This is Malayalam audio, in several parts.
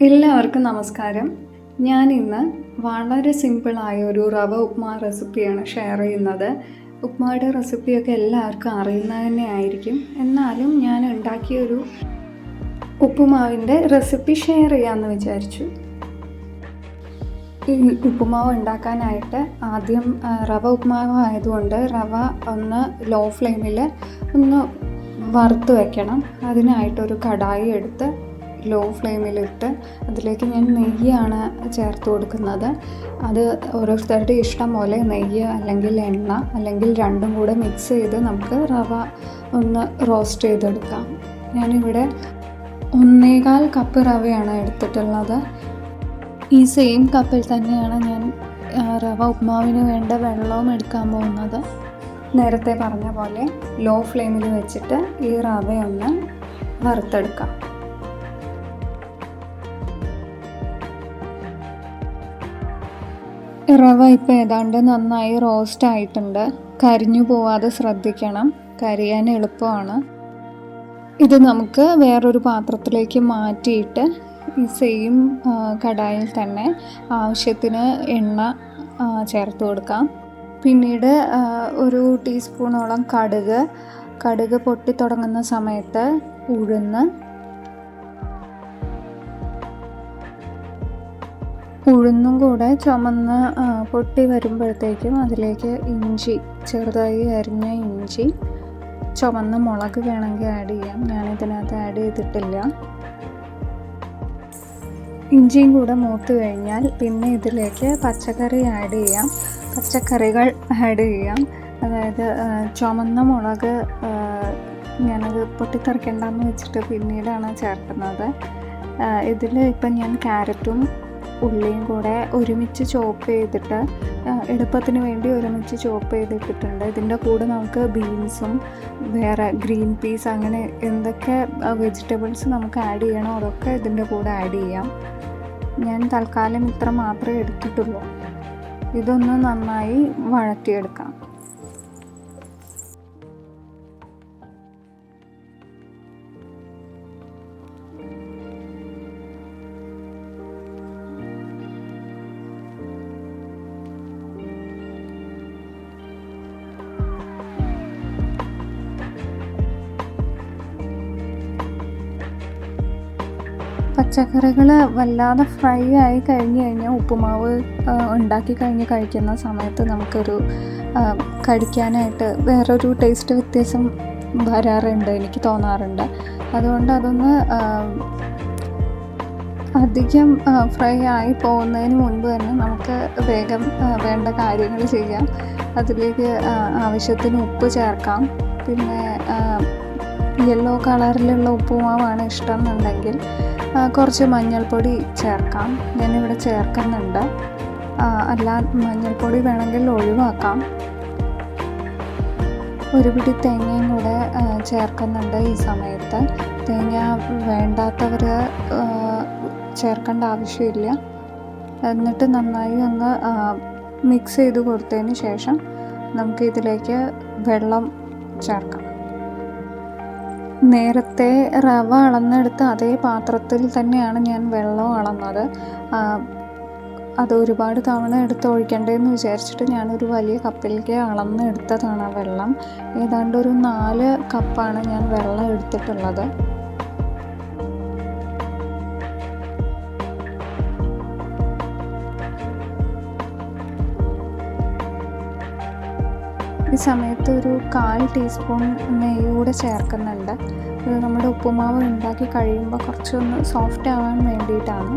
എല്ലാവർക്കും നമസ്കാരം. ഞാൻ ഇന്ന് വളരെ സിമ്പിളായ ഒരു റവ ഉപ്മാ റെസിപ്പിയാണ് ഷെയർ ചെയ്യുന്നത്. ഉപ്മായുടെ റെസിപ്പിയൊക്കെ എല്ലാവർക്കും അറിയുന്നത് തന്നെ ആയിരിക്കും. എന്നാലും ഞാൻ ഉണ്ടാക്കിയൊരു ഉപ്പുമാവിൻ്റെ റെസിപ്പി ഷെയർ ചെയ്യാമെന്ന് വിചാരിച്ചു. ഈ ഉപ്പുമാവ് ഉണ്ടാക്കാനായിട്ട് ആദ്യം റവ ഉപ്മാവ് ആയതുകൊണ്ട് റവ ഒന്ന് ലോ ഫ്ലെയിമിൽ ഒന്ന് വറുത്ത് വയ്ക്കണം. അതിനായിട്ടൊരു കടായി എടുത്ത് ലോ ഫ്ലെയിമിലിട്ട് അതിലേക്ക് ഞാൻ നെയ്യാണ് ചേർത്ത് കൊടുക്കുന്നത്. അത് ഓരോരുത്തരുടെ ഇഷ്ടം പോലെ നെയ്യ് അല്ലെങ്കിൽ എണ്ണ അല്ലെങ്കിൽ രണ്ടും കൂടെ മിക്സ് ചെയ്ത് നമുക്ക് റവ ഒന്ന് റോസ്റ്റ് ചെയ്തെടുക്കാം. ഞാനിവിടെ 1.25 കപ്പ് റവയാണ് എടുത്തിട്ടുള്ളത്. ഈ സെയിം കപ്പിൽ തന്നെയാണ് ഞാൻ റവ ഉപ്മാവിന് വേണ്ട വെള്ളവും എടുക്കാൻ പോകുന്നത്. നേരത്തെ പറഞ്ഞ പോലെ ലോ ഫ്ലെയിമിൽ വെച്ചിട്ട് ഈ റവയൊന്ന് വറുത്തെടുക്കാം. റവ ഇപ്പോൾ ഏതാണ്ട് നന്നായി റോസ്റ്റ് ആയിട്ടുണ്ട്. കരിഞ്ഞു പോവാതെ ശ്രദ്ധിക്കണം, കരിയാൻ എളുപ്പമാണ്. ഇത് നമുക്ക് വേറൊരു പാത്രത്തിലേക്ക് മാറ്റിയിട്ട് ഈ സെയിം കടായിൽ തന്നെ ആവശ്യത്തിന് എണ്ണ ചേർത്ത് കൊടുക്കാം. പിന്നീട് ഒരു ടീസ്പൂണോളം കടുക് പൊട്ടിത്തുടങ്ങുന്ന സമയത്ത് ഉഴുന്നും കൂടെ ചുമന്ന് പൊട്ടി വരുമ്പോഴത്തേക്കും അതിലേക്ക് ഇഞ്ചി, ചെറുതായി അരിഞ്ഞ ഇഞ്ചി, ചുമന്ന മുളക് വേണമെങ്കിൽ ആഡ് ചെയ്യാം. ഞാനിതിനകത്ത് ആഡ് ചെയ്തിട്ടില്ല. ഇഞ്ചിയും കൂടെ മൂത്ത് കഴിഞ്ഞാൽ പിന്നെ ഇതിലേക്ക് പച്ചക്കറികൾ ആഡ് ചെയ്യാം. അതായത് ചുമന്ന മുളക് ഞാനത് പൊട്ടിത്തെറിക്കണ്ടെന്ന് വെച്ചിട്ട് പിന്നീടാണ് ചേർക്കുന്നത്. ഇതിൽ ഇപ്പം ഞാൻ ക്യാരറ്റും ഉള്ളിയും കൂടെ ഒരുമിച്ച് ചോപ്പ് ചെയ്തിട്ട് എളുപ്പത്തിന് വേണ്ടി ഒരുമിച്ച് ചോപ്പ് ചെയ്തിട്ടിട്ടുണ്ട്. ഇതിൻ്റെ കൂടെ നമുക്ക് ബീൻസും വേറെ ഗ്രീൻ പീസ് അങ്ങനെ എന്തൊക്കെ വെജിറ്റബിൾസ് നമുക്ക് ആഡ് ചെയ്യണോ അതൊക്കെ ഇതിൻ്റെ കൂടെ ആഡ് ചെയ്യാം. ഞാൻ തൽക്കാലം ഇത്ര മാത്രമേ എടുത്തിട്ടുള്ളൂ. ഇതൊന്ന് നന്നായി വഴറ്റിയെടുക്കാം. പച്ചക്കറികൾ വല്ലാതെ ഫ്രൈ ആയി കഴിഞ്ഞാൽ ഉപ്പുമാവ് ഉണ്ടാക്കി കഴിക്കുന്ന സമയത്ത് നമുക്കൊരു കഴിക്കാനായിട്ട് വേറൊരു ടേസ്റ്റ് വ്യത്യാസം വരാറുണ്ട്, എനിക്ക് തോന്നാറുണ്ട്. അതുകൊണ്ട് അതൊന്ന് അധികം ഫ്രൈ ആയി പോകുന്നതിന് മുൻപ് തന്നെ നമുക്ക് വേഗം വേണ്ട കാര്യങ്ങൾ ചെയ്യാം. അതിലേക്ക് ആവശ്യത്തിന് ഉപ്പ് ചേർക്കാം. പിന്നെ യെല്ലോ കളറിലുള്ള ഉപ്പുമാവാണ് ഇഷ്ടം എന്നുണ്ടെങ്കിൽ കുറച്ച് മഞ്ഞൾപ്പൊടി ചേർക്കാം. ഞാനിവിടെ ചേർക്കുന്നുണ്ട്. അല്ല, മഞ്ഞൾപ്പൊടി വേണമെങ്കിൽ ഒഴിവാക്കാം. ഒരു പിടി തേങ്ങയും കൂടെ ചേർക്കുന്നുണ്ട് ഈ സമയത്ത്. തേങ്ങ വേണ്ടാത്തവർ ചേർക്കേണ്ട ആവശ്യമില്ല. എന്നിട്ട് നന്നായി ഒന്ന് മിക്സ് ചെയ്ത് കൊടുത്തതിന് ശേഷം നമുക്ക് ഇതിലേക്ക് വെള്ളം ചേർക്കാം. നേരത്തെ റവ അളന്നെടുത്ത് അതേ പാത്രത്തിൽ തന്നെയാണ് ഞാൻ വെള്ളം അളന്നത്. അത് ഒരുപാട് തവണ എടുത്ത് ഒഴിക്കണ്ടേന്ന് വിചാരിച്ചിട്ട് ഞാനൊരു വലിയ കപ്പിലേക്ക് അളന്നെടുത്തതാണ് ആ വെള്ളം. ഏതാണ്ട് ഒരു 4 കപ്പാണ് ഞാൻ വെള്ളം എടുത്തിട്ടുള്ളത്. ഈ സമയത്ത് ഒരു 1/4 ടീസ്പൂൺ നെയ്യ് കൂടെ ചേർക്കുന്നുണ്ട്. ഇത് നമ്മുടെ ഉപ്പുമാവ് ഉണ്ടാക്കി കഴിയുമ്പോൾ കുറച്ചൊന്ന് സോഫ്റ്റ് ആവാൻ വേണ്ടിയിട്ടാണ്.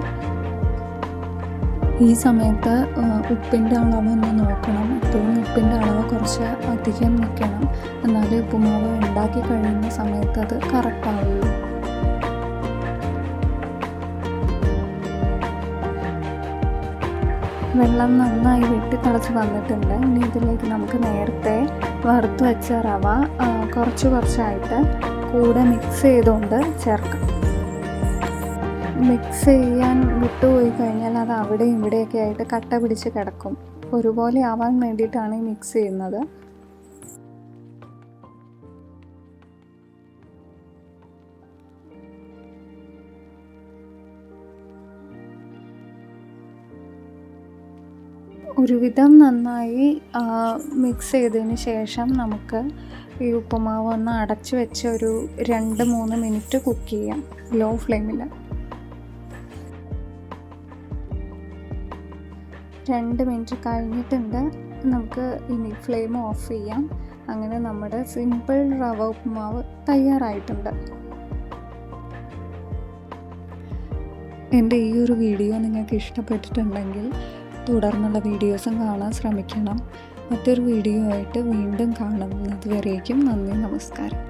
ഈ സമയത്ത് ഉപ്പിൻ്റെ അളവൊന്ന് നോക്കണം. എപ്പോഴും ഉപ്പിൻ്റെ അളവ് കുറച്ച് അധികം നിൽക്കണം, എന്നാലേ ഉപ്പുമാവ് ഉണ്ടാക്കി കഴിയുന്ന സമയത്ത് അത് കറക്റ്റാവുള്ളൂ. വെള്ളം നന്നായി വെട്ടിത്തിളച്ച് വന്നിട്ടുണ്ട്. ഇനി ഇതിലേക്ക് നമുക്ക് നേരത്തെ വറുത്ത് വെച്ച റവ കുറച്ചായിട്ട് കൂടെ മിക്സ് ചെയ്തുകൊണ്ട് ചേർക്കാം. മിക്സ് ചെയ്യാൻ വിട്ടുപോയി കഴിഞ്ഞാൽ അത് അവിടെ ഇവിടെയൊക്കെ ആയിട്ട് കട്ട പിടിച്ച് കിടക്കും. ഒരുപോലെ ആവാൻ വേണ്ടിയിട്ടാണ് ഈ മിക്സ് ചെയ്യുന്നത്. ഒരുവിധം നന്നായി മിക്സ് ചെയ്തതിന് ശേഷം നമുക്ക് ഈ ഉപ്പുമാവ് ഒന്ന് അടച്ച് വെച്ച് ഒരു 2-3 മിനിറ്റ് കുക്ക് ചെയ്യാം ലോ ഫ്ലെയിമിൽ. 2 മിനിറ്റ് കഴിഞ്ഞിട്ടുണ്ട്. നമുക്ക് ഇനി ഫ്ലെയിം ഓഫ് ചെയ്യാം. അങ്ങനെ നമ്മുടെ സിമ്പിൾ റവ ഉപ്പുമാവ് തയ്യാറായിട്ടുണ്ട്. എൻ്റെ ഈ ഒരു വീഡിയോ നിങ്ങൾക്ക് ഇഷ്ടപ്പെട്ടിട്ടുണ്ടെങ്കിൽ തുടർന്നുള്ള വീഡിയോസും കാണാൻ ശ്രമിക്കണം. മറ്റൊരു വീഡിയോ ആയിട്ട് വീണ്ടും കാണുന്നത് വരേക്കും നന്ദി, നമസ്കാരം.